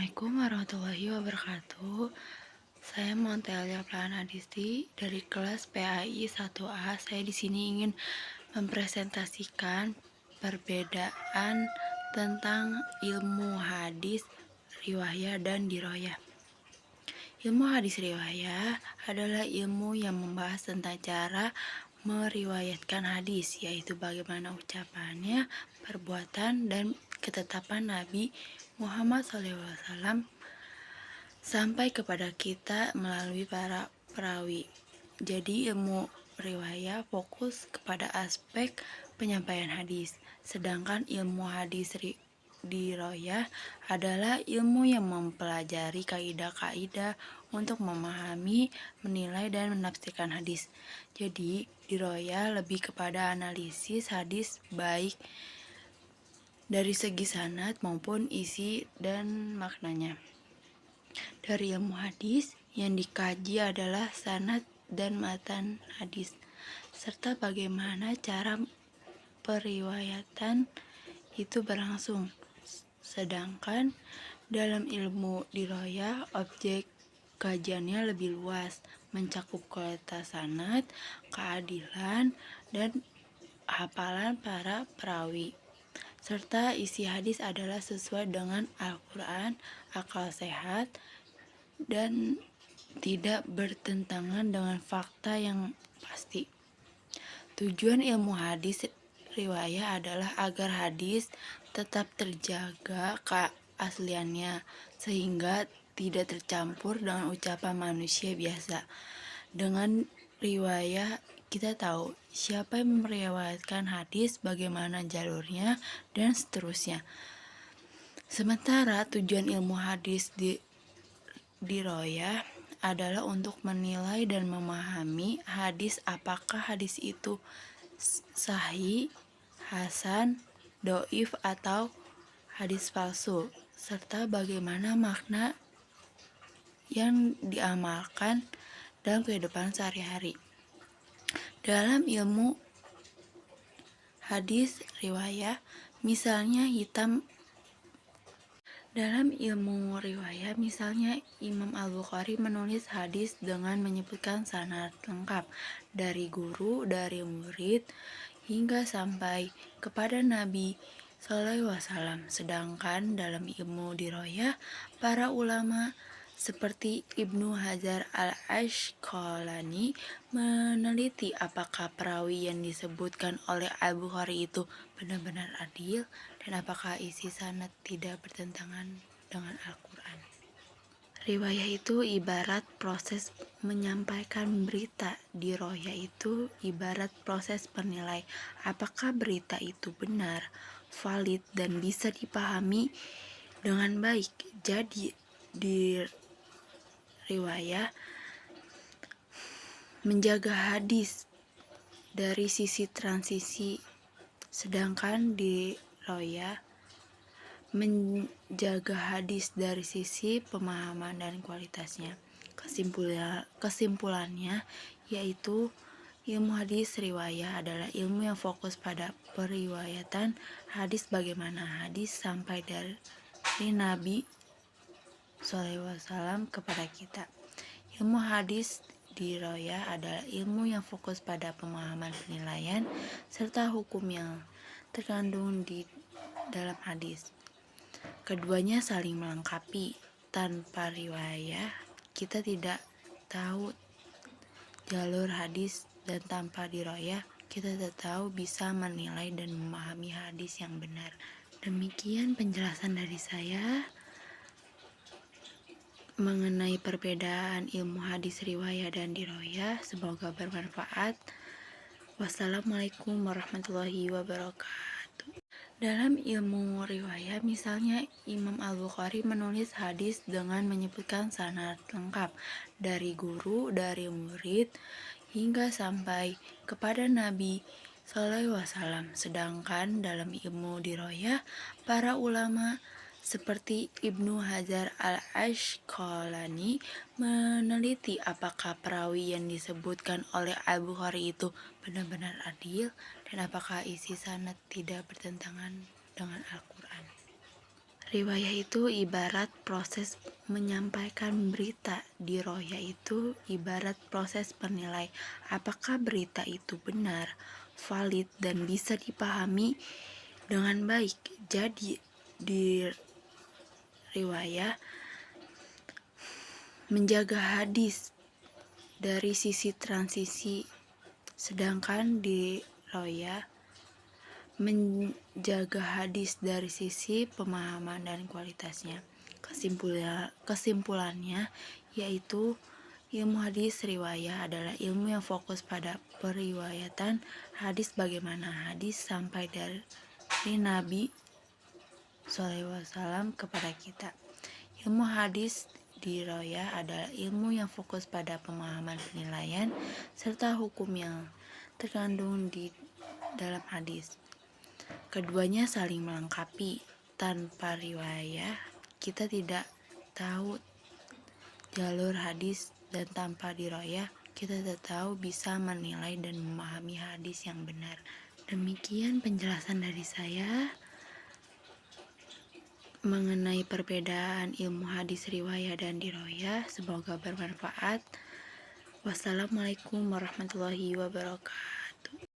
Assalamualaikum warahmatullahi wabarakatuh. Saya Montelia Planadisti dari kelas PAI 1A. Saya di sini ingin mempresentasikan perbedaan tentang ilmu hadis, riwayah, dan diroyah. Ilmu hadis riwayah adalah ilmu yang membahas tentang cara meriwayatkan hadis, yaitu bagaimana ucapannya, perbuatan, dan ketetapan Nabi Muhammad SAW sampai kepada kita melalui para perawi. Jadi ilmu riwayah fokus kepada aspek penyampaian hadis, sedangkan ilmu hadis diroyah adalah ilmu yang mempelajari kaidah-kaidah untuk memahami, menilai, dan menafsirkan hadis. Jadi diroyah lebih kepada analisis hadis baik dari segi sanad maupun isi dan maknanya. Dari ilmu hadis yang dikaji adalah sanad dan matan hadis, serta bagaimana cara periwayatan itu berlangsung. Sedangkan dalam ilmu diroyah, objek kajiannya lebih luas, mencakup kualitas sanad, keadilan, dan hafalan para perawi. Serta isi hadis adalah sesuai dengan Al-Quran, akal sehat, dan tidak bertentangan dengan fakta yang pasti. Tujuan ilmu hadis riwayah adalah agar hadis tetap terjaga keasliannya, sehingga tidak tercampur dengan ucapan manusia biasa. Dengan riwayah kita tahu siapa yang meriwayatkan hadis, bagaimana jalurnya, dan seterusnya. Sementara tujuan ilmu hadis diroyah adalah untuk menilai dan memahami hadis, apakah hadis itu sahih, hasan, doif, atau hadis palsu, serta bagaimana makna yang diamalkan dalam kehidupan sehari-hari. Dalam ilmu hadis riwayah, misalnya Imam Al-Bukhari menulis hadis dengan menyebutkan sanad lengkap dari guru, dari murid, hingga sampai kepada Nabi SAW. Sedangkan dalam ilmu diroyah, para ulama seperti Ibnu Hajar al-Asqalani meneliti apakah perawi yang disebutkan oleh Al-Bukhari itu benar-benar adil dan apakah isi sanad tidak bertentangan dengan Al-Quran. Riwayah itu ibarat proses menyampaikan berita, diroyah itu ibarat proses menilai apakah berita itu benar, valid, dan bisa dipahami dengan baik. Jadi di riwayah menjaga hadis dari sisi transisi, sedangkan di riwayah menjaga hadis dari sisi pemahaman dan kualitasnya. Kesimpulannya yaitu ilmu hadis riwayah adalah ilmu yang fokus pada periwayatan hadis, bagaimana hadis sampai dari Nabi SAW kepada kita. Ilmu hadis diroyah adalah ilmu yang fokus pada pemahaman, penilaian, serta hukum yang terkandung di dalam hadis. Keduanya saling melengkapi. Tanpa riwayah, kita tidak tahu jalur hadis, dan tanpa diroyah, kita tidak tahu bisa menilai dan memahami hadis yang benar. Demikian penjelasan dari saya mengenai perbedaan ilmu hadis riwayah dan diroyah. Semoga bermanfaat. Wassalamualaikum warahmatullahi wabarakatuh. Dalam ilmu riwayah, misalnya Imam Al-Bukhari menulis hadis dengan menyebutkan sanad lengkap dari guru, dari murid, hingga sampai kepada Nabi SAW. Sedangkan dalam ilmu diroyah, para ulama seperti Ibnu Hajar al-Asqalani meneliti apakah perawi yang disebutkan oleh Al-Bukhari itu benar-benar adil dan apakah isi sanad tidak bertentangan dengan Al-Quran. Riwayah itu ibarat proses menyampaikan berita. Diroya itu ibarat proses menilai apakah berita itu benar, valid, dan bisa dipahami dengan baik. Jadi di riwayah menjaga hadis dari sisi transisi, sedangkan di roya menjaga hadis dari sisi pemahaman dan kualitasnya. Kesimpulannya yaitu ilmu hadis riwayah adalah ilmu yang fokus pada periwayatan hadis, bagaimana hadis sampai dari Nabi SAW kepada kita. Ilmu hadis di roya adalah ilmu yang fokus pada pemahaman, penilaian, serta hukum yang terkandung di dalam hadis. Keduanya saling melengkapi. Tanpa riwayah, kita tidak tahu jalur hadis, dan tanpa diroyah, kita tidak tahu bisa menilai dan memahami hadis yang benar. Demikian penjelasan dari saya mengenai perbedaan ilmu hadis riwayah dan diroyah. Semoga bermanfaat. Wassalamualaikum warahmatullahi wabarakatuh.